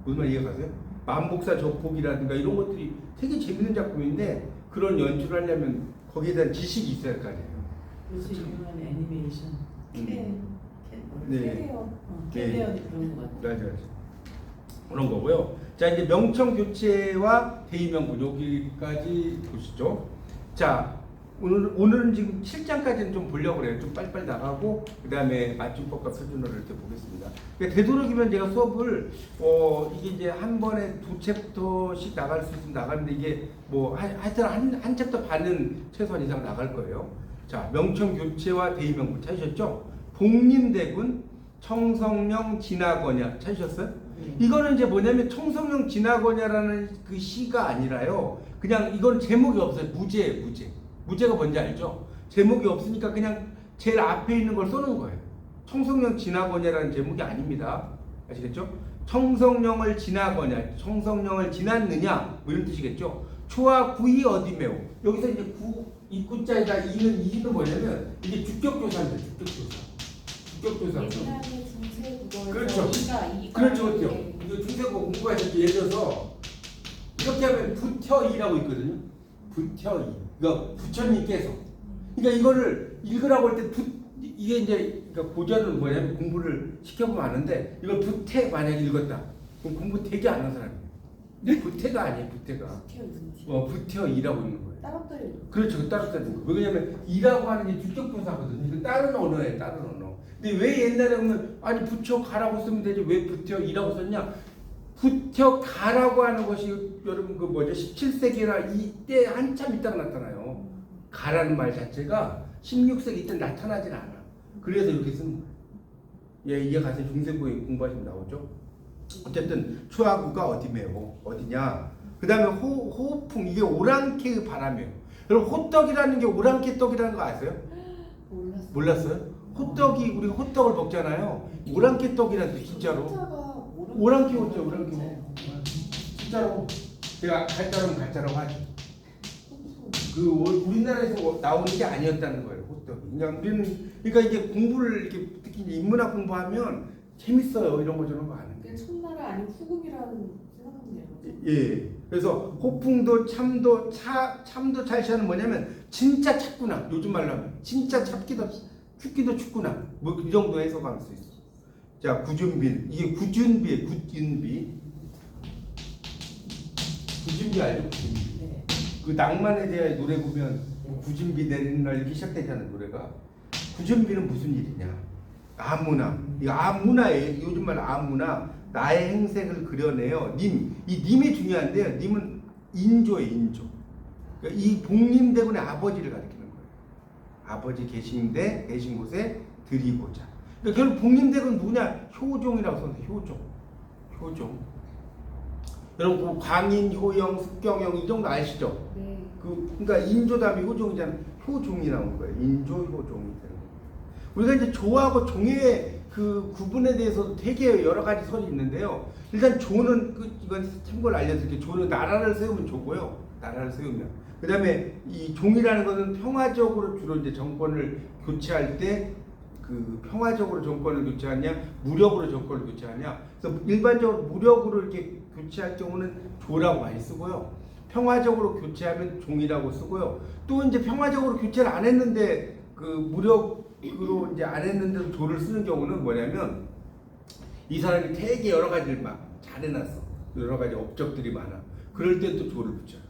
무슨 말 이해가세요? 만복사 저폭이라든가 이런 것들이 되게 재밌는 작품인데 그런 연출을 하려면 거기에 대한 지식이 있어야 할 거 아니에요. 요새 유명한 애니메이션 네. 캐리언 그런 것 같아요. 맞아요. 그런 거고요. 자 이제 명청 교체와 대의명분 여기까지 보시죠. 자 오늘은 지금 7장까지는 좀 보려고 그래요. 좀 빨리빨리 나가고 그 다음에 맞춤법과 표준어를 이렇게 보겠습니다. 그러니까 되도록이면 제가 수업을 이게 이제 한 번에 2챕터씩 나갈 수 있으면 나가는데 이게 뭐 하여튼 한 챕터 반은 최소한 이상 나갈 거예요. 자 명청 교체와 대의명분 찾으셨죠? 복림대군 청성령 진화거냐 찾으셨어요? 이거는 이제 뭐냐면 청성령 진화거냐라는 그 시가 아니라요. 그냥 이건 제목이 없어요. 무제예요, 무제. 무제가 뭔지 알죠? 제목이 없으니까 그냥 제일 앞에 있는 걸 써놓은 거예요. 청성령 진화거냐라는 제목이 아닙니다. 아시겠죠? 청성령을 지나거냐, 청성령을 지났느냐 뭐 이런 뜻이겠죠? 초와 구이 어디 매우. 여기서 이제 이 구자에다 이는 뭐냐면 이게 주격조사인데 주격조사. 예전에 중세 국어에서 그렇죠. 그렇죠. 이거 중세국어 공부하실 때 예를 들어서 이렇게 하면 부텨이라고 있거든요. 부텨이. 그러니까 부처님께서. 그러니까 이거를 읽으라고 할 때 이게 이제 그러니까 고전은 뭐냐면 공부를 시켜보면 아는데 이걸 부태 만약에 읽었다. 그럼 공부 되게 안 하는 사람이에요. 부태가 아니에요. 부태가. 부텨이라고 있는 거예요. 따로따로 그렇죠. 따로따로. 왜냐면 이라고 하는 게 주격조사거든요. 이거 다른 언어예요. 다른 언어. 근데 왜 옛날에 보면 아니 부처 가라고 쓰면 되지 왜 부텨 이라고 썼냐? 부텨 가라고 하는 것이 여러분 그 뭐죠? 17세기라 이때 한참 있다가 나타나요. 가라는 말 자체가 16세기 이때 나타나질 않아. 그래서 이렇게 쓰는 거예요. 예, 이게 가서 중세국어 공부하시면 나오죠. 어쨌든 초하구가 어디 매우 어디냐? 그 다음에 호풍, 이게 오랑캐의 바람이에요. 여러분 호떡이라는 게 오랑캐 떡이라는 거 아세요? 몰랐어. 몰랐어요? 호떡이 우리가 호떡을 먹잖아요. 오랑캐 떡이라는 뜻 진짜로. 호자가 오랑캐 호자, 오랑캐 호. 진짜로. 제가 가짜로는 가짜라고 하죠. 그 우리나라에서 나오는 게 아니었다는 거예요. 호떡이. 그냥 우리는 그러니까 이게 공부를 이렇게 특히 이제 인문학 공부하면 재밌어요. 이런 거 저런 거 아는 게. 그게 첫나라 아니면 후금이라는 생각하면 돼요. 예. 그래서 호풍도 참도 참도 찰샤는 뭐냐면 진짜 찾구나. 요즘 말로 하면 진짜 찾기도 춥기도 춥구나. 뭐 이 정도 해석할 수 있어. 자, 구준비. 이게 구준비예요. 구준비. 구준비 알죠? 구준비. 네. 그 낭만에 대해 노래 보면 구준비 내리는 날 이렇게 시작되잖아요. 노래가. 구준비는 무슨 일이냐? 아무나. 이거 아무나예요. 요즘 말 아무나. 나의 행색을 그려내요. 님. 이 님이 중요한데요. 님은 인조예요. 인조. 그러니까 이 복림대군의 아버지를 가리키는 거예요. 아버지 계신 곳에 드리고자. 그러니까 결국 복림대군 누구냐? 효종이라고 썼는데 효종. 효종. 여러분 그 광인, 효영, 숙경영 이 정도 아시죠? 네. 그러니까 인조 다음에 효종이잖아요. 효종이 나온 거예요. 인조, 효종이 되는 거예요. 우리가 이제 조하고 종의 그 구분에 대해서도 되게 여러 가지 설이 있는데요. 일단 조는 이건 참고로 알려드릴게요. 조는 나라를 세우면 조고요. 나라를 세우면. 그 다음에 이 종이라는 것은 평화적으로 주로 이제 정권을 교체할 때 그 평화적으로 정권을 교체하냐, 무력으로 정권을 교체하냐. 그래서 일반적으로 무력으로 이렇게 교체할 경우는 조라고 많이 쓰고요. 평화적으로 교체하면 종이라고 쓰고요. 또 이제 평화적으로 교체를 안 했는데 그 무력으로 이제 안 했는데도 조를 쓰는 경우는 뭐냐면 이 사람이 되게 여러 가지를 막 잘해놨어. 여러 가지 업적들이 많아. 그럴 때 또 조를 붙여요.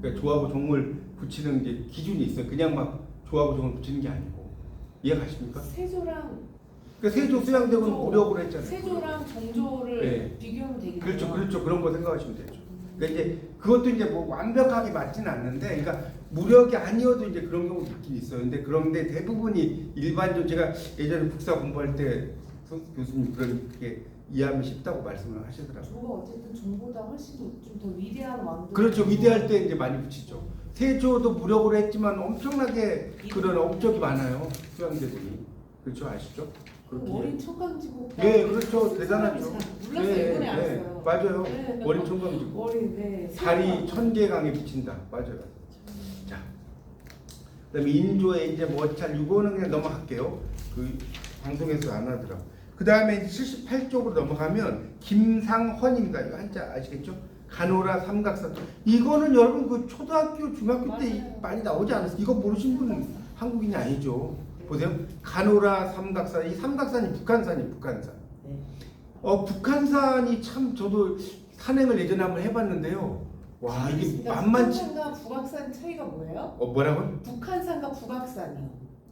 그러니까 조하고 종을 붙이는 이제 기준이 있어요. 그냥 막 조하고 종을 붙이는 게 아니고. 이해가십니까? 세조랑 그러니까 세조 수양대군 정조, 무력으로 했잖아요. 세조랑 정조를 네. 비교하면 되겠네요. 그렇죠. 그런 거 생각하시면 되죠. 그러니까 이제 그것도 이제 뭐 완벽하게 맞지는 않는데, 그러니까 무력이 아니어도 이제 그런 경우도 있긴 있어요. 근데 그런데 대부분이 일반적으로 제가 예전에 국사 공부할 때 교수님 그렇게 이해하면 쉽다고 말씀을 하시더라고요. 조가 어쨌든 종보다 훨씬 좀 더 위대한 왕도. 그렇죠. 위대할 때 이제 많이 붙이죠. 세조도 무력으로 했지만 엄청나게 그런 업적이 많아요. 수양대군이. 그렇죠, 아시죠? 어린 청강지국. 네, 그렇죠. 대단하죠. 몰랐어요. 이번에 알았어요. 맞아요. 네, 어린 청강지국. 어린 네. 다리 천개강에 붙인다. 맞아요. 자, 그다음에 인조에 이제 뭐잘 이거는 그냥 넘어갈게요. 그 방송에서 안 하더라. 그 다음에 78쪽으로 넘어가면 김상헌입니다. 이거 한자 아시겠죠? 가노라 삼각산. 이거는 여러분 그 초등학교, 중학교 때 맞아요. 많이 나오지 않았어요? 이거 모르신 분은 한국인이 아니죠. 보세요. 가노라 삼각산. 이 삼각산이 북한산이 북한산. 네. 북한산이 참 저도 산행을 예전에 한번 해봤는데요. 와 이게 그러니까 만만치. 북한산과 북악산 차이가 뭐예요? 뭐라고요? 북한산과 북악산이요.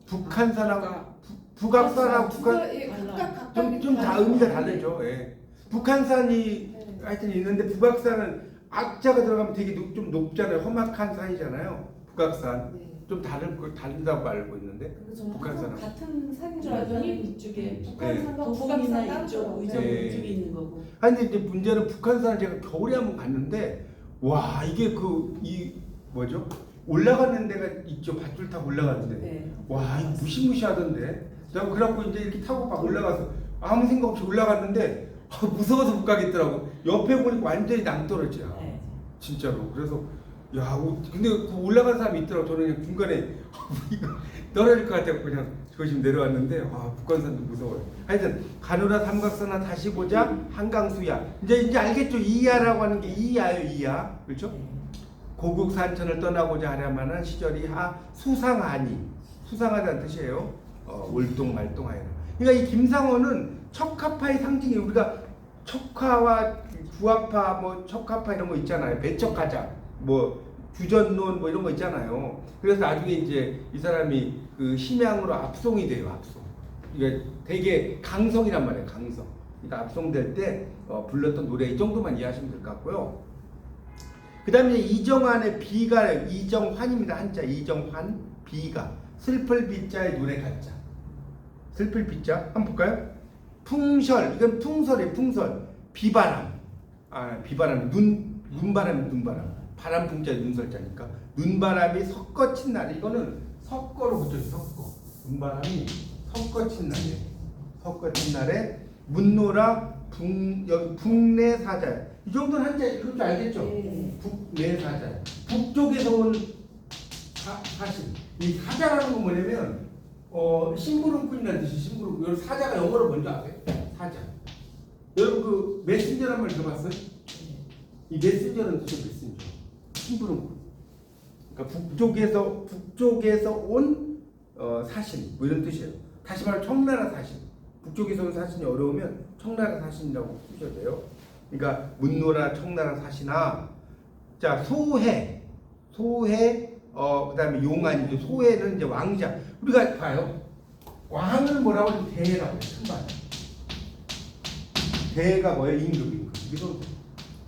북한산하고 북악산하고 북한 예, 각각 좀 다 의미가 다르죠. 예. 북한산이 네. 하여튼 있는데 북악산은 악자가 들어가면 되게 좀 높잖아요. 험악한 산이잖아요. 북악산 네. 좀 다르다고 알고 있는데 그래서 저는 북한산 항상 같은 산인 줄 북한산은 알았더니 이쪽에 북한산과 북악산 도봉이나 따로 이쪽 있더라고요. 의정 네. 이쪽에 있는 거고. 아니 근데 이제 문제는 북한산을 제가 겨울에 한번 갔는데 와 이게 이 뭐죠? 올라가는 데가 있죠. 밧줄 타고 올라가는데 네. 와 이거 무시무시하던데 내가 그래갖고 이제 이렇게 타고 막 올라가서 아무 생각 없이 올라갔는데 무서워서 못 가겠더라고. 옆에 보니까 완전히 낭떠러지야. 네. 진짜로. 그래서 야 근데 그 올라간 사람이 있더라고. 저는 그냥 중간에 이거 떨어질 것 같아서 그냥 조심 내려왔는데 북한산도 무서워요. 하여튼 가노라 삼각산하 다시 보자 한강수야. 이제 알겠죠? 이야라고 하는 게 이야요 이야. 그렇죠? 네. 고국 산천을 떠나고자 하려면은 시절이 수상하니 수상하다는 뜻이에요. 올동말동하여라. 그러니까 이 김상헌은 척화파의 상징이 우리가 척화와 부화파 뭐 척화파 이런 거 있잖아요. 배척하자 뭐 규전론 뭐 이런 거 있잖아요. 그래서 나중에 이제 이 사람이 그 심양으로 압송이 돼요. 압송. 이게 되게 강성이란 말이에요. 강성. 그러니까 압송될 때 불렀던 노래 이 정도만 이해하시면 될 것 같고요. 그 다음에 이정환의 비가 이정환입니다. 한자 이정환 비가 슬플 비자의 노래 가자. 슬플 비자 한번 볼까요? 풍설 이건 풍설이에요. 풍설 비바람 비바람 눈바람. 바람 풍자 눈설자니까 눈바람이 섞어친 날. 이거는 섞어로 붙여서 섞어. 눈바람이 섞어친 날이에요. 섞어친 날에 문노라 여기 북내 사자. 이 정도는 한자 이럴 줄 알겠죠? 네. 북내 사자. 북쪽에서 온 사신. 이 사자라는 건 뭐냐면 심부름꾼이라는 뜻이 심부름꾼. 여러분 사자가 영어로 뭔지 아세요? 사자. 여러분 그 메신저란 말 들어봤어요? 이 메신저는 뜻이 메신저. 심부름꾼. 그러니까 북쪽에서 온 사신 뭐 이런 뜻이에요. 다시 말해 청나라 사신. 북쪽에서 온 사신이 어려우면 청나라 사신이라고 쓰셔도 돼요. 그러니까 문노라 청나라 사신아. 자 소해 그다음에 용안이죠. 소해는 이제 왕자. 우리가 봐요. 왕을 뭐라고 하면 대라고 해요. 큰바다. 대가 뭐예요? 임금.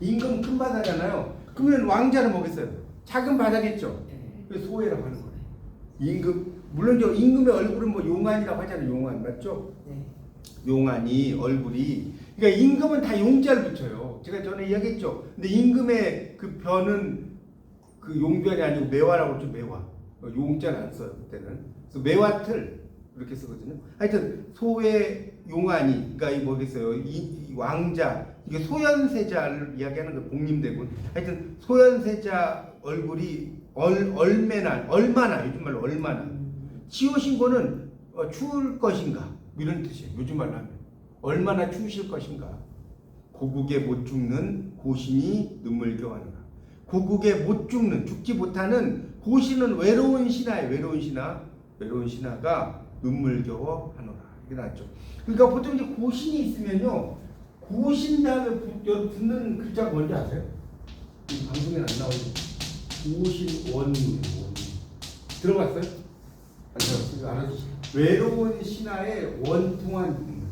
임금 큰 바다잖아요. 그러면 왕자는 뭐겠어요? 작은 바다겠죠. 그래서 소해라고 하는 거예요. 임금. 물론 저 임금의 얼굴은 뭐 용안이라고 하잖아요. 용안 맞죠? 네. 용안이 얼굴이. 그러니까 임금은 다 용자를 붙여요. 제가 전에 이야기했죠. 근데 임금의 그 변은 그 용변이 아니고 매화라고 좀 매화. 용자는 안 써요 그때는. 그래서 매화틀 이렇게 쓰거든요. 하여튼 소의 용안이, 그러니까 이 뭐겠어요? 이 왕자, 이게 소현세자를 이야기하는 거 복림대군. 하여튼 소현세자 얼굴이 얼마나 요즘 말로 얼마나 치오신고는 추울 것인가 이런 뜻이에요. 요즘 말로 하면 얼마나 추우실 것인가. 고국에 못 죽는 고신이 눈물겨하는가. 고국에 못 죽는, 죽지 못하는 고신은 외로운 신하예요. 외로운 신하가 눈물겨워 하노라. 이게 낫죠. 그러니까 보통 이제 고신이 있으면요, 고신 다음에 붙는 글자가 뭔지 아세요? 이 방송에 안 나오죠. 고신 원문. 들어봤어요? 안 들어봤어요? 알아서 외로운 신하의 원통한 눈물.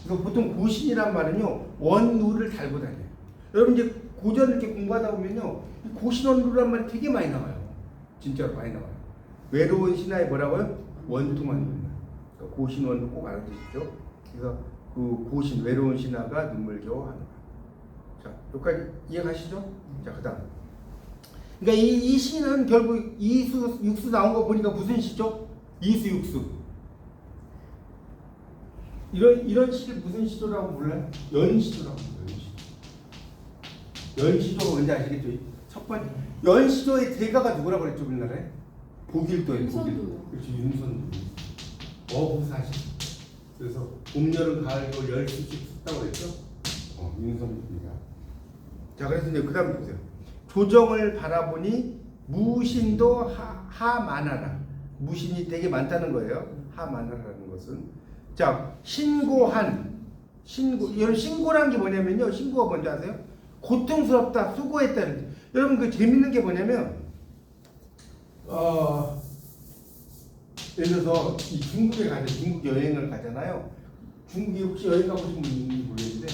그래서 보통 고신이란 말은요, 원누를 달고 다녀요. 여러분 이제 고전 이렇게 공부하다 보면요, 고신원누란 말이 되게 많이 나와요. 진짜로 많이 나와요. 외로운 신하의 뭐라고요? 원통한 눈물. 그러니까 고신원누 꼭 알아두십시오. 그래서 그 고신, 외로운 신하가 눈물겨워 하는 거예요. 자, 여기까지 이해가시죠? 자, 그 다음. 그러니까 이 시는 결국 이수, 육수 나온 거 보니까 무슨 시죠? 이수, 육수. 이런 시를 무슨 시조라고 불러요? 연시조라고 불러요. 연시조가 뭔지 아시겠죠? 첫 번째 연시조의 대가가 누구라고 그랬죠? 우리나라에? 보길도예요. 윤선도. 그렇죠. 윤선도. 어부사시. 그래서 봄, 여름, 가을, 겨울 10수씩 썼다고 그랬죠? 윤선도입니다. 자, 그래서 이제 그 다음 보세요. 조정을 바라보니 무신도 하만하라. 무신이 되게 많다는 거예요. 하만하라는 것은. 자, 여러분 신고란 게 뭐냐면요. 신고가 뭔지 아세요? 고통스럽다, 수고했다는 뜻. 여러분 그 재밌는 게 뭐냐면 예를 들어서 이 중국에 가죠. 중국 여행을 가잖아요. 중국에 혹시 여행 가보신 분 있는지 모르겠는데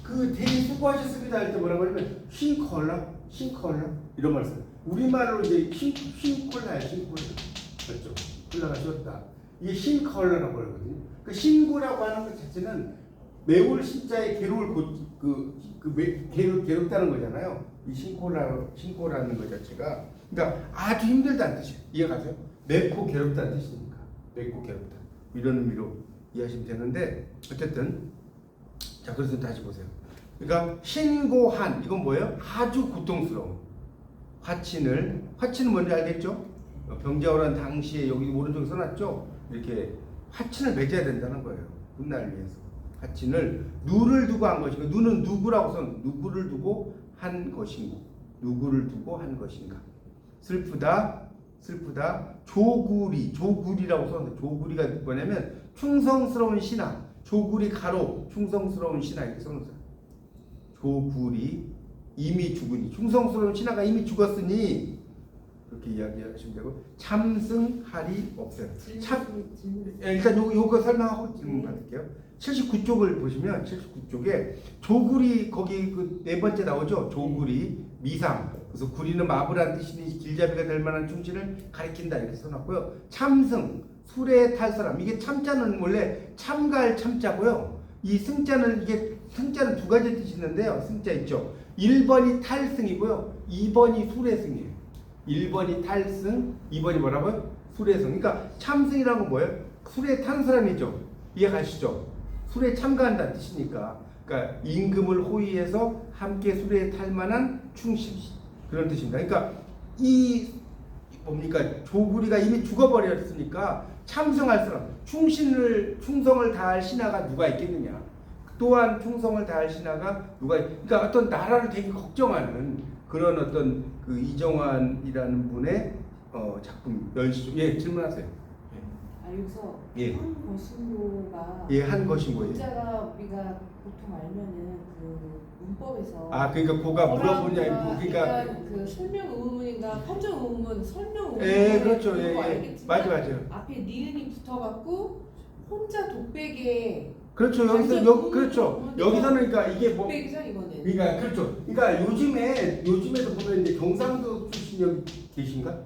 그 되게 수고하셨습니다 할 때 뭐라고 하냐면 쉰컬러 이런 말 써요. 우리말로 이제 쉰콜라예요. 쉰콜라. 맞죠? 콜라가 쉬었다. 이게 쉰컬러라고 하거든요. 그 신고라고 하는 것 자체는 매울 신자의 괴로울 괴롭다는 거잖아요. 이 신고라는 것 자체가. 그러니까 아주 힘들다는 뜻이에요. 이해가세요? 맵고 괴롭다는 뜻이니까. 맵고 괴롭다. 이런 의미로 이해하시면 되는데, 어쨌든. 자, 그래서 다시 보세요. 그러니까 신고한, 이건 뭐예요? 아주 고통스러운. 화친은 뭔지 알겠죠? 병자호란 당시에 여기 오른쪽에 써놨죠? 이렇게 화친을 맺어야 된다는 거예요. 훗날 위해서. 화친을 누를 두고 한 것인가? 누는 누구라고 써? 누구를 두고 한 것인가? 누구를 두고 한 것인가? 슬프다. 조구리라고 썼는데, 조구리가 뭐냐면 충성스러운 신하. 조구리 가로 충성스러운 신하 이렇게 써놓았어요. 조구리 이미 죽으니, 충성스러운 신하가 이미 죽었으니 그렇게 이야기하시면 되고, 참승하리 없어요. 일단 요거 설명하고 질문 받을게요. 79쪽을 보시면 79쪽에 조구리 거기 그 네 번째 나오죠. 조구리 미상. 그래서 구리는 마부란 뜻이니 길잡이가 될 만한 충신을 가리킨다 이렇게 써놨고요. 참승 술에 탈 사람. 이게 참자는 원래 참갈 참자고요. 이 승자는 두 가지 뜻이 있는데요. 승자 있죠. 1번이 탈승이고요. 2번이 수레승이에요. 1번이 탈승, 2번이 뭐라고요? 수레승. 그러니까 참승이라는 건 뭐예요? 수레에 탄 사람이죠. 이해 가시죠? 수레에 참가한다는 뜻이니까. 그러니까 임금을 호위해서 함께 수레에 탈 만한 충신, 그런 뜻입니다. 그러니까 이 뭡니까? 조구리가 이미 죽어버렸으니까 참성할 사람, 충성을 다할 신하가 누가 있겠느냐? 또한 충성을 다할 신하가 그러니까 어떤 나라를 되게 걱정하는 그런 어떤 그 이정환이라는 분의 작품 연시죠. 예, 질문하세요. 여기서 예. 한 거신고가 예, 한 것인 거예요. 문자가 우리가 보통 알면은 그 문법에서 아, 그러니까 그가 물어보냐, 그러니까 그 설명 의문인가 판정 의문, 설명 의문. 예, 그렇죠. 예, 예. 맞아요. 앞에 니은이 붙어갖고 혼자 독백에 그렇죠. 여기서 그렇죠. 여기서는 그러니까 이게 뭐 독백이죠 이거는. 그러니까 그렇죠. 그러니까 요즘에도 보면 이제 경상도 출신 여기 계신가?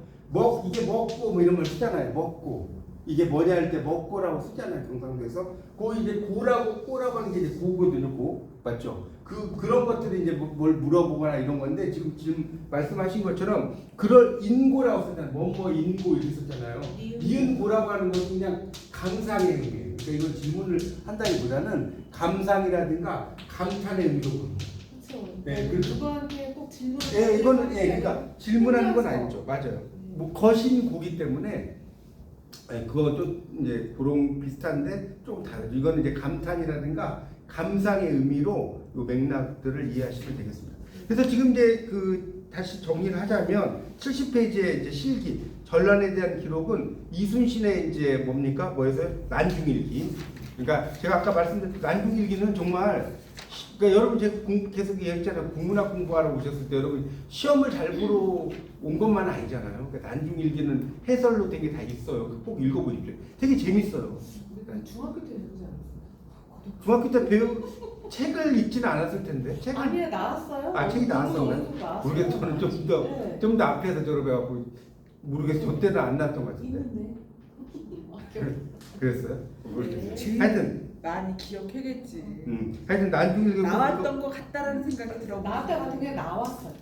이게 먹고 뭐 이런 걸 쓰잖아요. 먹고 이게 뭐냐 할 때 먹고라고 쓰잖아요. 경상도에서 이제 꼬라고 하는 게 이제 고거든요. 고 맞죠? 그런 것들이 이제 뭘 물어보거나 이런 건데 지금 말씀하신 것처럼 그럴 인고라고 쓰잖아요. 뭐뭐 인고 이렇게 썼잖아요. 니은 고라고 하는 것은 그냥 감상의 의미예요. 그러니까 이건 질문을 한다기보다는 감상이라든가 감탄의 의미로 봅니다. 그렇죠. 네, 누구한테 꼭 질문을. 예, 이거는 그러니까 질문하는 건 아니죠. 맞아요. 뭐 거신고기 때문에 그것도 이제 그런 비슷한데 조금 다르죠. 이거는 이제 감탄이라든가 감상의 의미로 이 맥락들을 이해하시면 되겠습니다. 그래서 지금 이제 다시 정리를 하자면 70페이지의 이제 실기 전란에 대한 기록은 이순신의 이제 뭡니까? 뭐였어요? 난중일기. 그러니까 제가 아까 말씀드린 난중일기는 정말 그러니까 여러분 제가 계속 얘기했잖아요. 국문학 공부하러 오셨을 때 여러분 시험을 잘 보러 온 것만 아니잖아요. 그러니까 난중일기는 해설로 된 게 다 있어요. 꼭 읽어보십시오. 되게 재밌어요. 중학교 때 배우지 않았어요? 중학교 때 책을 읽지는 않았을 텐데. 아니요 나왔어요. 책이 나왔었나요? 모르겠어요. 저는 좀 더 앞에서 졸업해갖고 모르겠어요. 저 때는 안 나왔던 것 같은데. 있는데. 그랬어요? 네. 하여튼 많이 기억해겠지. 하여튼 난중일기 나왔던 것 같다라는 생각이 들어. 나왔다 같은 게 나왔어요.